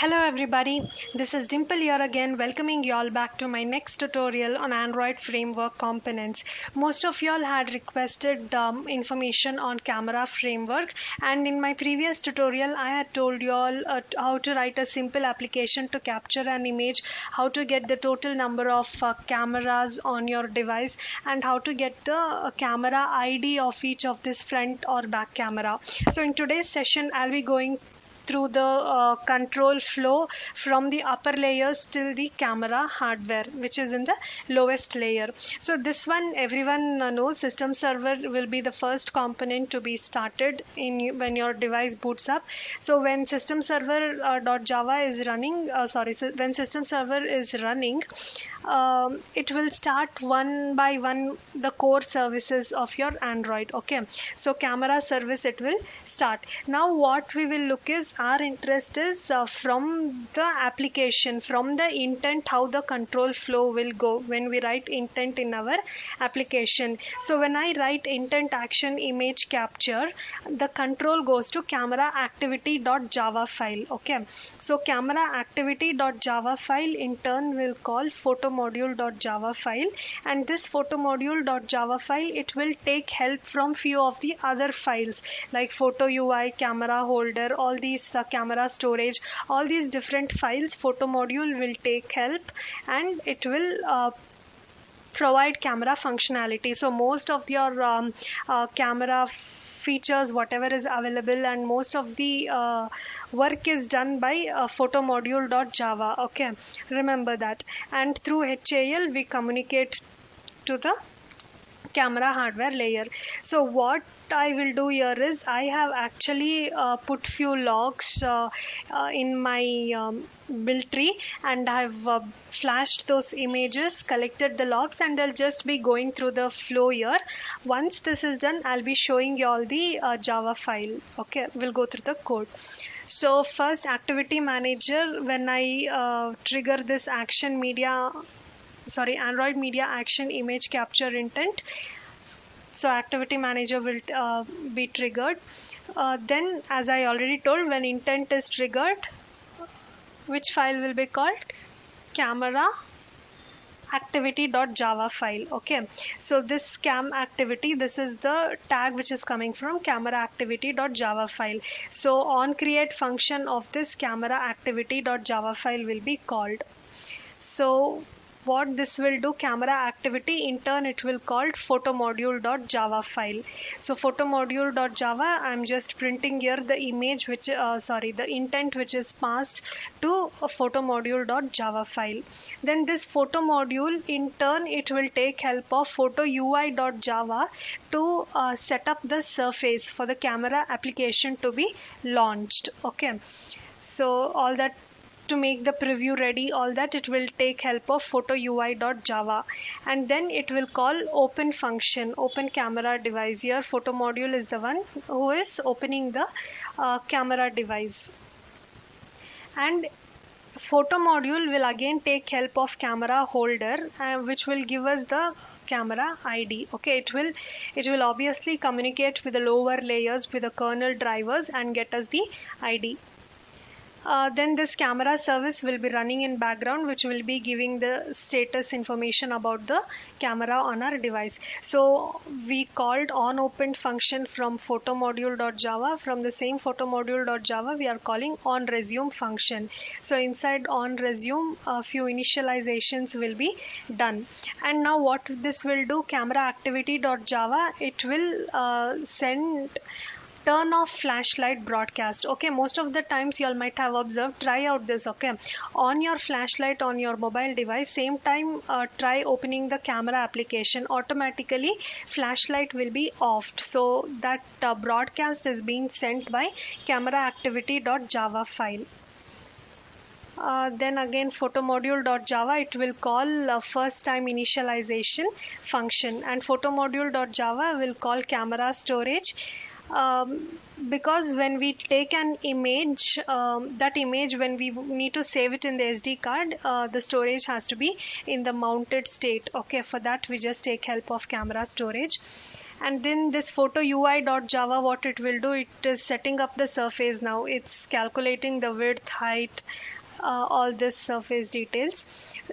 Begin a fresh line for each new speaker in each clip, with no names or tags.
Hello everybody, this is Dimple here again welcoming y'all back to my next tutorial on Android framework components. Most of y'all had requested information on camera framework, and in my previous tutorial I had told y'all how to write a simple application to capture an image, how to get the total number of cameras on your device, and how to get the camera ID of each of this front or back camera. So in today's session I'll be going through the control flow from the upper layers till the camera hardware, which is in the lowest layer. So this one everyone knows. System server will be the first component to be started in when your device boots up. So when system server .java is running, when system server is running, it will start one by one the core services of your Android. Okay, so camera service it will start. Now what we will look is, our interest is from the application, from the intent, how the control flow will go when we write intent in our application. So when I write intent action image capture, the control goes to camera activity.java file. Okay, so camera activity.java file in turn will call photo module.java file, and this photo module.java file it will take help from few of the other files like photo UI, camera holder, all these camera storage, all these different files. Photo module will take help and it will provide camera functionality. So most of your camera features whatever is available, and most of the work is done by photo module.java. Okay, remember that. And through HAL we communicate to the camera hardware layer. So what I will do here is, I have actually put few logs in my build tree, and I have flashed those images, collected the logs, and I'll just be going through the flow here. Once this is done, I'll be showing you all the Java file. Okay, we'll go through the code. So first, activity manager, when I trigger this Android media action image capture intent, so activity manager will be triggered. Then as I already told, when intent is triggered, which file will be called? Camera activity.java file. Okay, so this cam activity, this is the tag which is coming from camera activity.java file. So on create function of this camera activity.java file will be called. So what this will do, camera activity in turn it will call photo module.java file. So photo module.java, I'm just printing here the image which the intent which is passed to a photo module.java file. Then this photo module in turn it will take help of photo UI.java to set up the surface for the camera application to be launched. Okay, so all that, to make the preview ready, all that, it will take help of photo UI.java, and then it will call open function, open camera device. Here photo module is the one who is opening the camera device, and photo module will again take help of camera holder, which will give us the camera ID. Okay, it will obviously communicate with the lower layers with the kernel drivers and get us the ID. Then this camera service will be running in background, which will be giving the status information about the camera on our device. So we called on opened function from photo module.java. From the same photo module.java we are calling on resume function. So inside on resume, a few initializations will be done. And now what this will do, camera activity.java, it will turn off flashlight broadcast. Okay, most of the times you all might have observed, try out this. Okay, on your flashlight on your mobile device, same time try opening the camera application, automatically flashlight will be offed, so that broadcast is being sent by camera activity.java file. Then again photo module.java, it will call first time initialization function, and photo module.java will call camera storage. Because when we take an image, that image, when we need to save it in the SD card, the storage has to be in the mounted state. Okay, for that we just take help of camera storage. And then this photo UI.java, what it will do, it is setting up the surface now. It's calculating the width, height, all this surface details.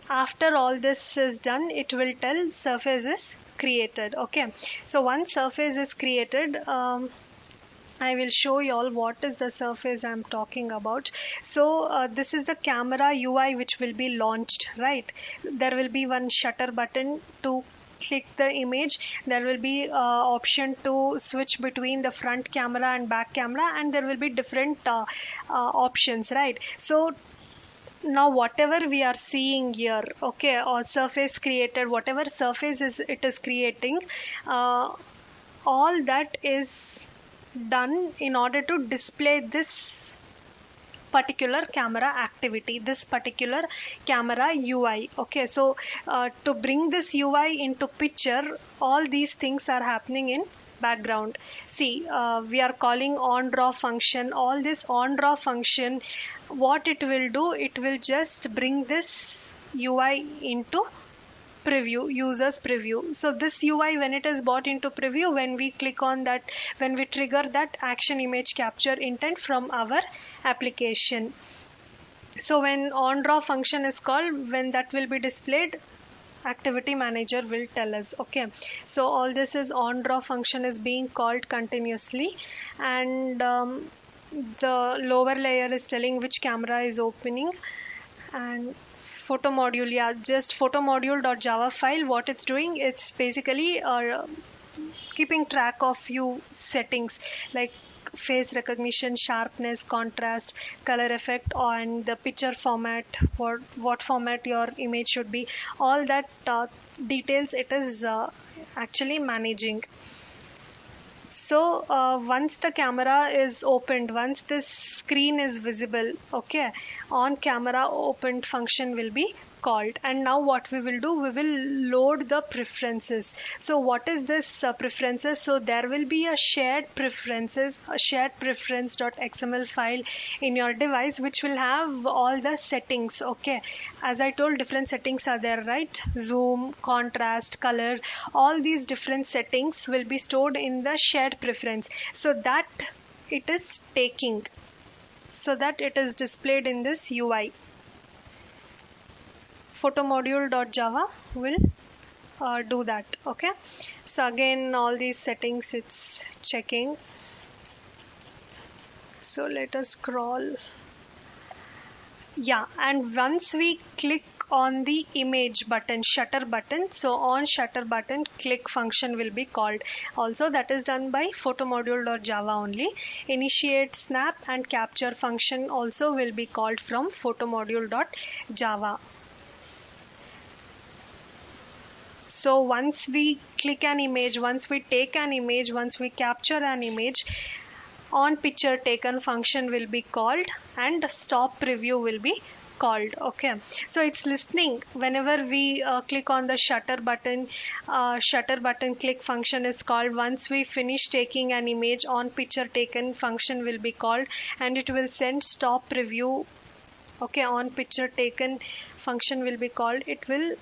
After all this is done, it will tell surface is created. Okay, so once surface is created, I will show you all what is the surface I'm talking about. So this is the camera UI which will be launched, right? There will be one shutter button to click the image. There will be option to switch between the front camera and back camera, and there will be different options, right? So now whatever we are seeing here, okay, or surface created, whatever surface is it is creating, all that is done in order to display this particular camera activity, this particular camera UI. Okay, so to bring this UI into picture, all these things are happening in background. See, we are calling on draw function. All this on draw function, what it will do, it will just bring this UI into preview, users preview. So this UI, when it is brought into preview, when we click on that, when we trigger that action image capture intent from our application, so when on draw function is called, when that will be displayed, activity manager will tell us. Okay, so all this is on draw function is being called continuously, and the lower layer is telling which camera is opening. And photo module, yeah, just photo module.java file, what it's doing, it's basically keeping track of few settings like face recognition, sharpness, contrast, color effect, and the picture format, what format your image should be, all that details it is actually managing. So once the camera is opened, once this screen is visible, okay, on camera opened function will be called. And now what we will do, we will load the preferences. So what is this preferences? So there will be a shared preferences, a shared preference.xml file in your device which will have all the settings. Okay, as I told, different settings are there, right? Zoom, contrast, color, all these different settings will be stored in the shared preference, so that it is taking, so that it is displayed in this UI. Photomodule.java will do that. Okay, so again all these settings it's checking. So let us scroll. Yeah, and once we click on the image button, shutter button, so on shutter button click function will be called. Also that is done by photomodule.java only. Initiate snap and capture function also will be called from photomodule.java. So once we click an image, once we take an image, once we capture an image, on picture taken function will be called and stop preview will be called. Okay, so it's listening whenever we click on the shutter button click function is called. Once we finish taking an image, on picture taken function will be called and it will send stop preview. Okay, on picture taken function will be called. It will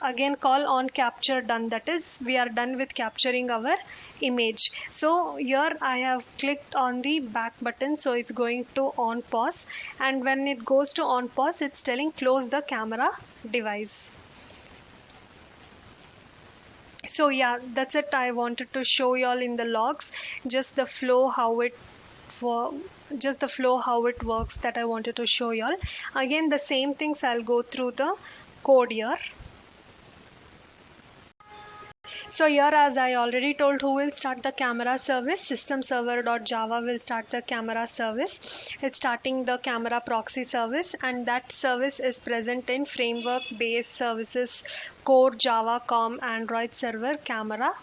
again call on capture done, that is we are done with capturing our image. So here I have clicked on the back button, so it's going to on pause, and when it goes to on pause it's telling close the camera device. So yeah, that's it. I wanted to show you all in the logs just the flow how it works, that I wanted to show you all. Again the same things I'll go through the code here. So here, as I already told, who will start the camera service? System server.java will start the camera service. It's starting the camera proxy service, and that service is present in framework based services core Java COM Android server camera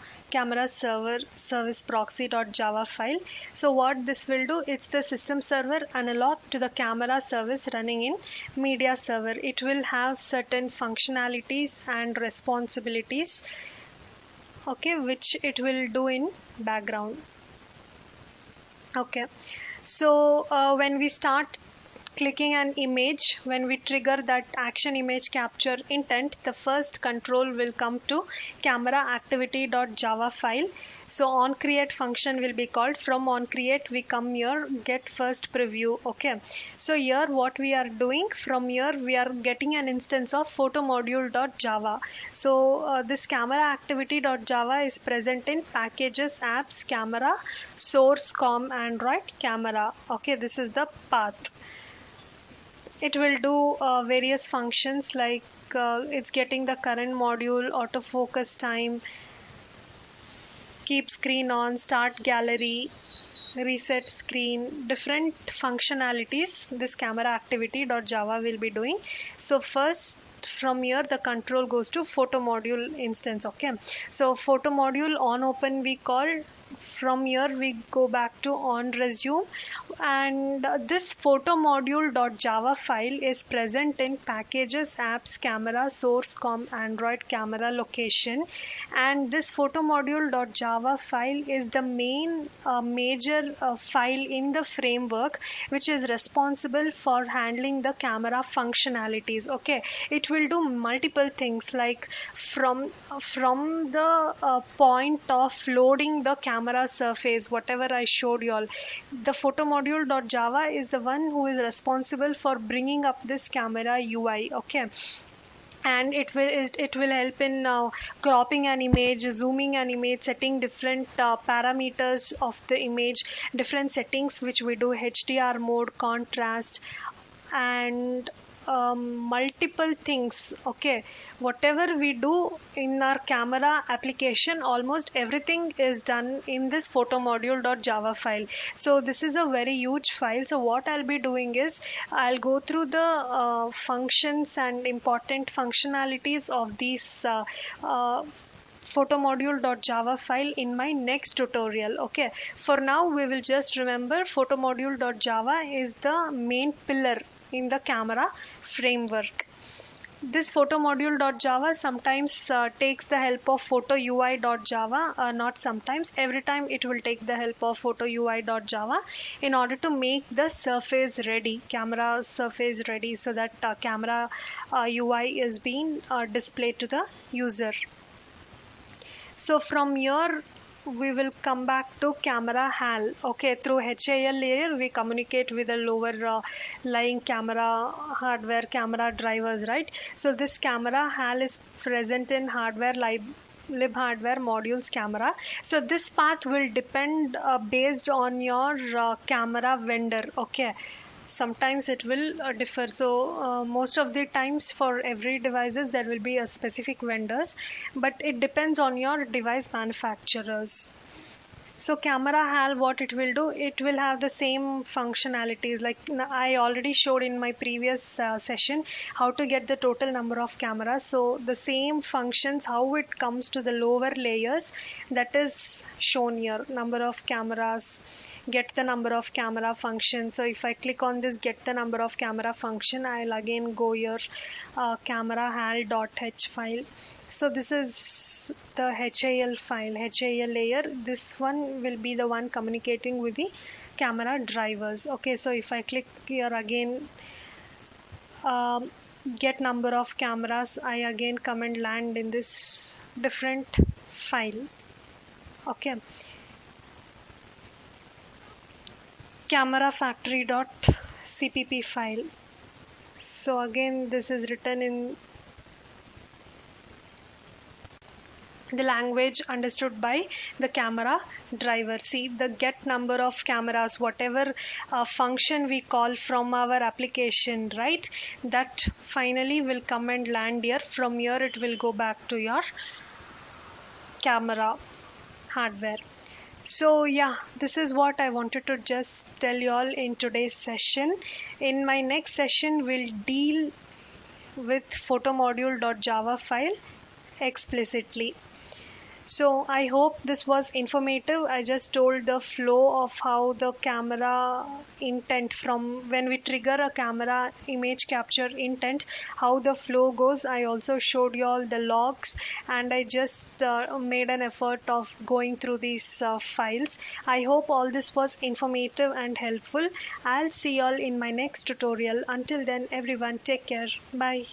server service proxy.java file. So what this will do, it's the system server analog to the camera service running in media server. It will have certain functionalities and responsibilities, okay, which it will do in background. Okay, so when we start clicking an image, when we trigger that action image capture intent, the first control will come to camera activity.java file. So on create function will be called. From on create we come here get first preview. Okay, so here what we are doing, from here we are getting an instance of photo module.java. So this camera activity.java is present in packages, apps, camera, source, com, android, camera. Okay, this is the path. It will do various functions like it's getting the current module, autofocus time, keep screen on, start gallery, reset screen, different functionalities this camera activity.java will be doing. So first from here the control goes to photo module instance. Okay, so photo module on open we call. From here we go back to on resume, and this photo module.java file is present in packages, apps, camera, source, com, android, camera, location. And this photo module.java file is the main major file in the framework which is responsible for handling the camera functionalities. Okay, it will do multiple things like from the point of loading the camera surface, whatever I showed you all, the photo module.java is the one who is responsible for bringing up this camera UI. Okay, and it will help in cropping an image, zooming an image, setting different parameters of the image, different settings which we do, HDR mode, contrast, and multiple things. Okay, whatever we do in our camera application, almost everything is done in this photo module.java file. So this is a very huge file. So what I'll be doing is I'll go through the functions and important functionalities of these photo module.java file in my next tutorial. Okay, for now we will just remember photo module.java is the main pillar in the camera framework. This photo module.java sometimes takes the help of photo UI.java, not sometimes, every time it will take the help of photo UI.java in order to make the surface ready, camera surface ready, so that camera UI is being displayed to the user. So from here we will come back to camera HAL. Okay, through HAL layer we communicate with the lower lying camera hardware, camera drivers, right? So this camera HAL is present in hardware lib hardware modules camera. So this path will depend based on your camera vendor. Okay, sometimes it will differ. So most of the times for every devices there will be a specific vendors, but it depends on your device manufacturers. So camera HAL, what it will do, it will have the same functionalities like I already showed in my previous session how to get the total number of cameras. So the same functions, how it comes to the lower layers, that is shown here. Number of cameras, get the number of camera function. So if I click on this get the number of camera function, I'll again go here camera HAL.h file. So this is the HAL file, HAL layer. This one will be the one communicating with the camera drivers. Okay, so if I click here again, get number of cameras, I again come and land in this different file. Okay, camera factory.cpp file. So again this is written in the language understood by the camera driver. See, the get number of cameras, whatever function we call from our application, right, that finally will come and land here. From here it will go back to your camera hardware. So yeah, this is what I wanted to just tell you all in today's session. In my next session we'll deal with photo module.java file explicitly. So I hope this was informative. I just told the flow of how the camera intent, from when we trigger a camera image capture intent, how the flow goes. I also showed you all the logs, and I just made an effort of going through these files. I hope all this was informative and helpful. I'll see you all in my next tutorial. Until then, everyone, take care. Bye.